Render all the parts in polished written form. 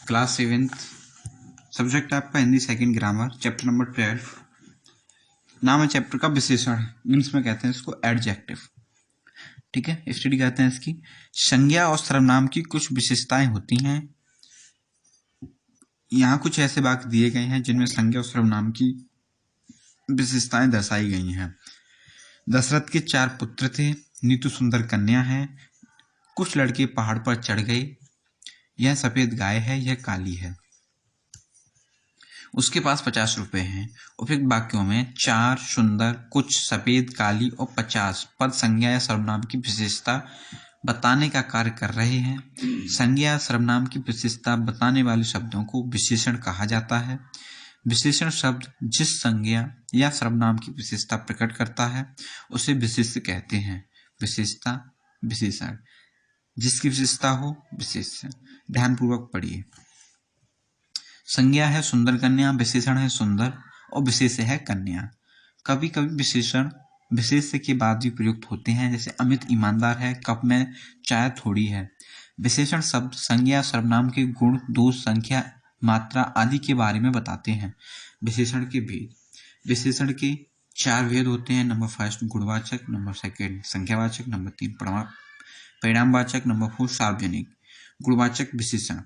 Class 7th, subject आपका Hindi second grammar, chapter number 12। नाम है चैप्टर का विशेषण, मीन्स में कहते हैं इसको एडजेक्टिव। ठीक है, स्टडी कहते हैं इसकी। संज्ञा और सर्वनाम की कुछ विशेषताएं होती हैं। यहाँ कुछ ऐसे वाक्य दिए गए हैं जिनमें संज्ञा और सर्वनाम की विशेषताएं दर्शाई गई हैं। दशरथ के 4 पुत्र थे, नीतू सुंदर कन्या है, कुछ लड़के पहाड़ पर चढ़ गए, यह सफेद गाय है, यह काली है, उसके पास 50 रुपए हैं। उपयुक्त वाक्यों में 4, सुंदर, कुछ, सफेद, काली और 50 पद संज्ञा या सर्वनाम की विशेषता बताने का कार्य कर रहे हैं। संज्ञा या सर्वनाम की विशेषता बताने वाले शब्दों को विशेषण कहा जाता है। विशेषण शब्द जिस संज्ञा या सर्वनाम की विशेषता प्रकट करता है उसे विशेष्य कहते हैं। विशेषता, विशेषण, जिसकी विशेषता हो विशेष्य। ध्यानपूर्वक पढ़िए। संज्ञा है सुंदर कन्या, विशेषण है सुंदर और विशेष्य है कन्या। कभी कभी विशेषण विशेष्य के बाद भी प्रयुक्त होते हैं, जैसे अमित ईमानदार है, कप में चाय थोड़ी है। विशेषण शब्द संज्ञा सर्वनाम के गुण, दोष, संख्या, मात्रा आदि के बारे में बताते हैं। विशेषण के भेद। विशेषण के 4 भेद होते हैं। नंबर 1 गुणवाचक, नंबर 2 संख्यावाचक, नंबर 3 परिणामवाचक, नंबर 4 सार्वजनिक। गुणवाचक विशेषण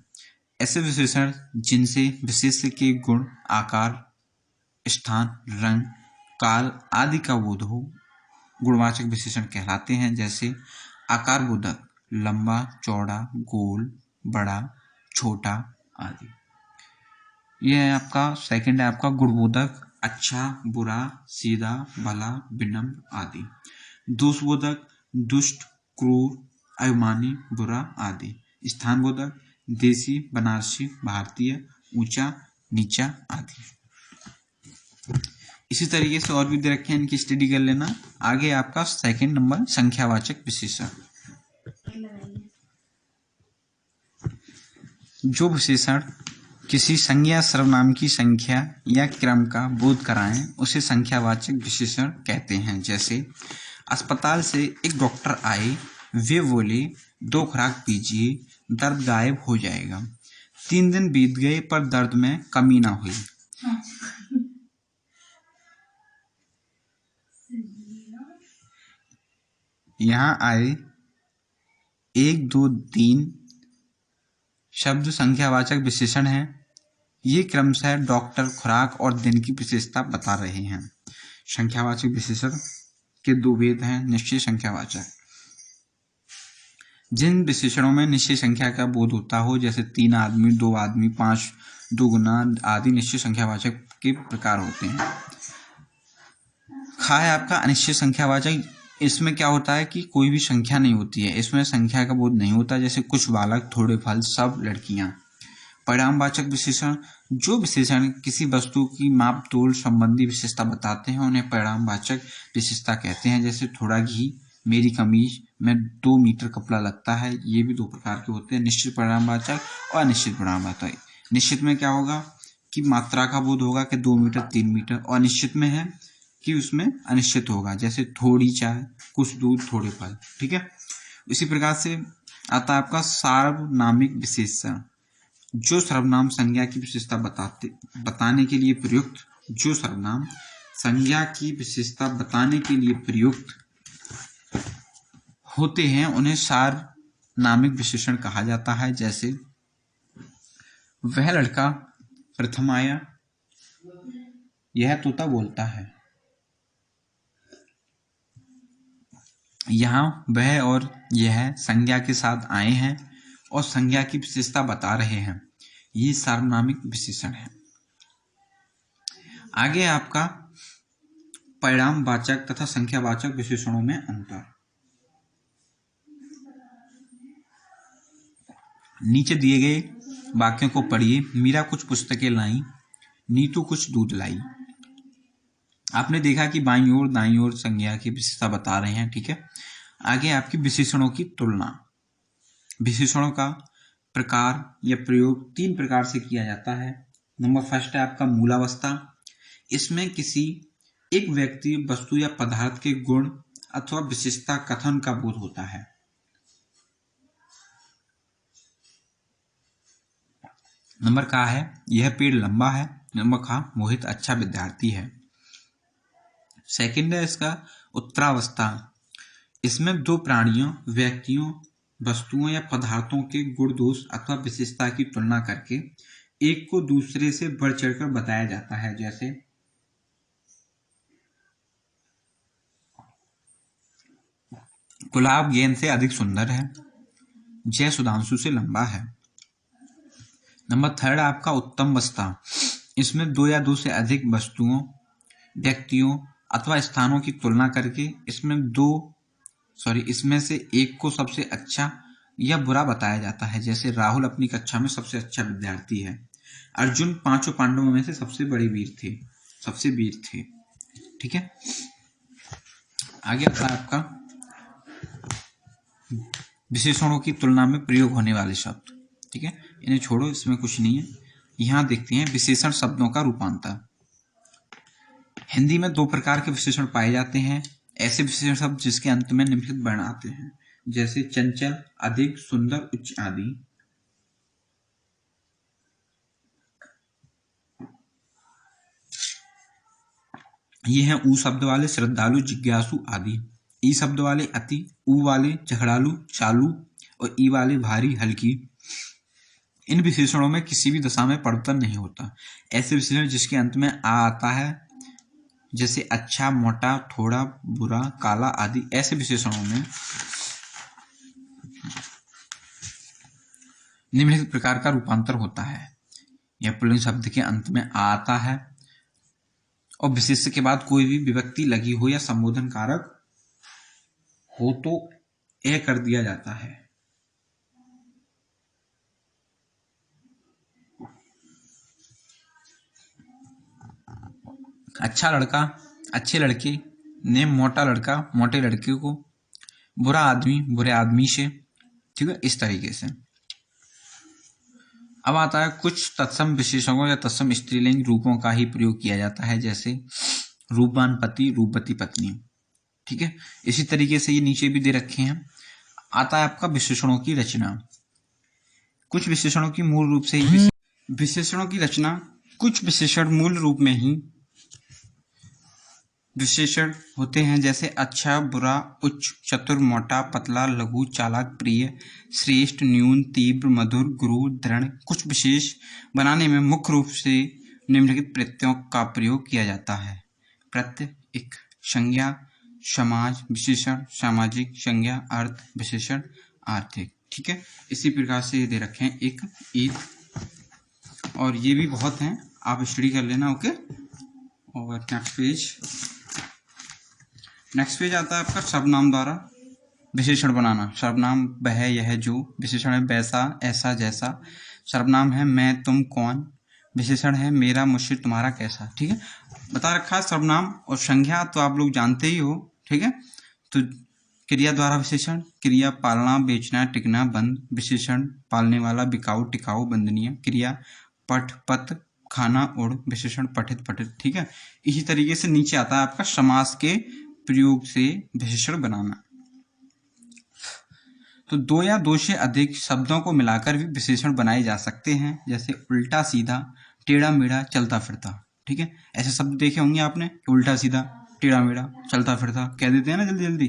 ऐसे विशेषण जिनसे विशेष्य के गुण, आकार, स्थान, रंग, काल आदि का बोध हो गुणवाचक विशेषण कहलाते हैं। जैसे आकार बोधक, लंबा, चौड़ा, गोल, बड़ा, छोटा आदि। यह है आपका सेकंड है आपका गुणबोधक, अच्छा, बुरा, सीधा, भला, विनम्र आदि। दोषबोधक, दुष्ट, क्रूर, अभिमानी, बुरा आदि। स्थान बोधक, देसी, बनारसी, भारतीय, ऊंचा, नीचा आदि। इसी तरीके से और भी दे रखे हैं, इनकी स्टडी कर लेना। आगे आपका सेकंड नंबर संख्यावाचक विशेषण। जो विशेषण किसी संज्ञा सर्वनाम की संख्या या क्रम का बोध कराएं उसे संख्यावाचक विशेषण कहते हैं। जैसे अस्पताल से एक डॉक्टर आए, वे बोले 2 खुराक पीजिए, दर्द गायब हो जाएगा। 3 दिन बीत गए पर दर्द में कमी ना हुई। यहाँ आए 1, 2, 3 शब्द संख्यावाचक विशेषण है। ये क्रमशः डॉक्टर, खुराक और दिन की विशेषता बता रहे हैं। संख्यावाचक विशेषण के 2 भेद हैं। निश्चय संख्यावाचक, जिन विशेषणों में निश्चय संख्या का बोध होता हो, जैसे 3 आदमी, 2 आदमी, 5 दुगुना आदि निश्चय संख्यावाचक के प्रकार होते हैं। है आपका अनिश्चय संख्यावाचक। इसमें क्या होता है कि कोई भी संख्या नहीं होती है, इसमें संख्या का बोध नहीं होता, जैसे कुछ बालक, थोड़े फल, सब लड़कियां। परिणामवाचक विशेषण, जो विशेषण किसी वस्तु की माप तोल संबंधी विशेषता बताते हैं उन्हें परिणामवाचक विशेषता कहते हैं। जैसे थोड़ा घी, मेरी कमीज में 2 मीटर कपड़ा लगता है। ये भी 2 प्रकार के होते हैं, निश्चित परिणामवाचक और अनिश्चित परिणामवाचक। निश्चित में क्या होगा कि मात्रा का बोध होगा कि 2 मीटर, 3 मीटर, और निश्चित में है कि उसमें अनिश्चित होगा, जैसे थोड़ी चाय, कुछ दूध, थोड़े फल। ठीक है, इसी प्रकार से आता है आपका सार्वनामिक विशेषण, जो सर्वनाम संज्ञा की विशेषता बताने के लिए प्रयुक्त, जो सर्वनाम संज्ञा की विशेषता बताने के लिए प्रयुक्त होते हैं उन्हें सार्वनामिक विशेषण कहा जाता है। जैसे वह लड़का प्रथम आया, यह तोता बोलता है। यहाँ वह और यह संज्ञा के साथ आए हैं और संज्ञा की विशेषता बता रहे हैं। ये सार्वनामिक विशेषण है। आगे आपका परिणामवाचक तथा संख्यावाचक विशेषणों में अंतर। नीचे दिए गए वाक्यों को पढ़िए। मीरा कुछ पुस्तकें लाई, नीतू कुछ दूध लाई। आपने देखा कि बाईं ओर दाईं ओर संज्ञा की विशेषता बता रहे हैं। ठीक है, आगे आपकी विशेषणों की तुलना। विशेषणों का प्रकार या प्रयोग 3 प्रकार से किया जाता है। नंबर 1 है आपका मूलावस्था। इसमें किसी एक व्यक्ति, वस्तु या पदार्थ के गुण अथवा विशेषता कथन का बोध होता है। नंबर का है यह पेड़ लंबा है। नंबर का मोहित अच्छा विद्यार्थी है। सेकंड है इसका उत्तरावस्था। इसमें दो प्राणियों, व्यक्तियों, वस्तुओं या पदार्थों के गुण दोष अथवा विशेषता की तुलना करके एक को दूसरे से बढ़ चढ़कर बताया जाता है। जैसे गुलाब गेंद से अधिक सुंदर है, जय सुधांशु से लंबा है। नंबर थर्ड आपका उत्तम अवस्था। इसमें दो या दो से अधिक वस्तुओं, व्यक्तियों अथवा स्थानों की तुलना करके इसमें से एक को सबसे अच्छा या बुरा बताया जाता है। जैसे राहुल अपनी कक्षा में सबसे अच्छा विद्यार्थी है, अर्जुन पांचों पांडवों में से सबसे वीर थे। ठीक है, आगे आता है आपका विशेषणों की तुलना में प्रयोग होने वाले शब्द। ठीक है, इन्हें छोड़ो, इसमें कुछ नहीं है। यहां देखते हैं विशेषण शब्दों का रूपांतर। हिंदी में दो प्रकार के विशेषण पाए जाते हैं। ऐसे विशेषण शब्द जिसके अंत में निम्नलिखित वर्ण आते हैं, जैसे चंचल, अधिक, सुंदर, उच्च आदि। ये हैं ऊ शब्द वाले श्रद्धालु, जिज्ञासु आदि। ई शब्द वाले अति, ऊ वाले झगड़ालू, चालू और ई वाले भारी, हल्की। इन विशेषणों में किसी भी दशा में परिवर्तन नहीं होता। ऐसे विशेषण जिसके अंत में आ आता है, जैसे अच्छा, मोटा, थोड़ा, बुरा, काला आदि, ऐसे विशेषणों में निम्नलिखित प्रकार का रूपांतर होता है। यह पुल्लिंग शब्द के अंत में आ आता है और विशेष्य के बाद कोई भी विभक्ति लगी हो या संबोधन कारक हो तो ए कर दिया जाता है। अच्छा लड़का, अच्छे लड़के ने, मोटा लड़का, मोटे लड़के को, बुरा आदमी, बुरे आदमी से। ठीक है, इस तरीके से। अब आता है कुछ तत्सम विशेषणों या तत्सम स्त्रीलिंग रूपों का ही प्रयोग किया जाता है, जैसे रूपवान पति, रूपवती पत्नी। ठीक है, इसी तरीके से ये नीचे भी दे रखे हैं। आता है आपका विशेषणों की रचना। कुछ विशेषणों की मूल रूप से ही विशेषणों की रचना, कुछ विशेषण मूल रूप में ही विशेषण होते हैं, जैसे अच्छा, बुरा, उच्च, चतुर, मोटा, पतला, लघु, चालाक, प्रिय, श्रेष्ठ, न्यून, तीव्र, मधुर, गुरु, दृढ़। कुछ विशेष बनाने में मुख्य रूप से निम्नलिखित प्रत्ययों का प्रयोग किया जाता है। प्रत्यय एक, संज्ञा, समाज, विशेषण, सामाजिक, संज्ञा, अर्थ, विशेषण, आर्थिक। ठीक है, इसी प्रकार से ये दे रखे हैं एक, और ये भी बहुत हैं, आप स्टडी कर लेना। ओके, और नेक्स्ट पेज आता है आपका सर्वनाम द्वारा विशेषण बनाना। सर्वनाम वह, यह, जो। विशेषण है वैसा, ऐसा, जैसा। सर्वनाम है मैं, तुम, कौन। विशेषण है मेरा, मुझसे, तुम्हारा, कैसा। ठीक है, बता रखा है। सर्वनाम और संज्ञा तो आप लोग जानते ही हो। ठीक है, तो क्रिया द्वारा विशेषण, क्रिया पालना, बेचना, टिकना, बंद। विशेषण पालने वाला, बिकाऊ, टिकाऊ, बंदनीय। क्रिया पठ, पत, खाना, उड़। विशेषण पठित, पठित। ठीक है, इसी तरीके से नीचे आता है आपका समास के प्रयोग से विशेषण बनाना। तो दो या दो से अधिक शब्दों को मिलाकर भी विशेषण बनाए जा सकते हैं, जैसे उल्टा सीधा, टेढ़ा मेढ़ा, चलता फिरता। ठीक है, ऐसे शब्द देखे होंगे आपने, उल्टा सीधा, टेढ़ा मेढ़ा, चलता फिरता कह देते हैं ना जल्दी जल्दी।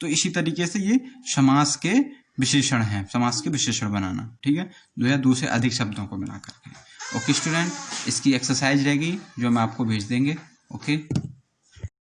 तो इसी तरीके से ये समास के विशेषण हैं, समास के विशेषण बनाना। ठीक है, दो या दो से अधिक शब्दों को मिलाकर के। ओके स्टूडेंट, इसकी एक्सरसाइज रहेगी जो हम आपको भेज देंगे। ओके।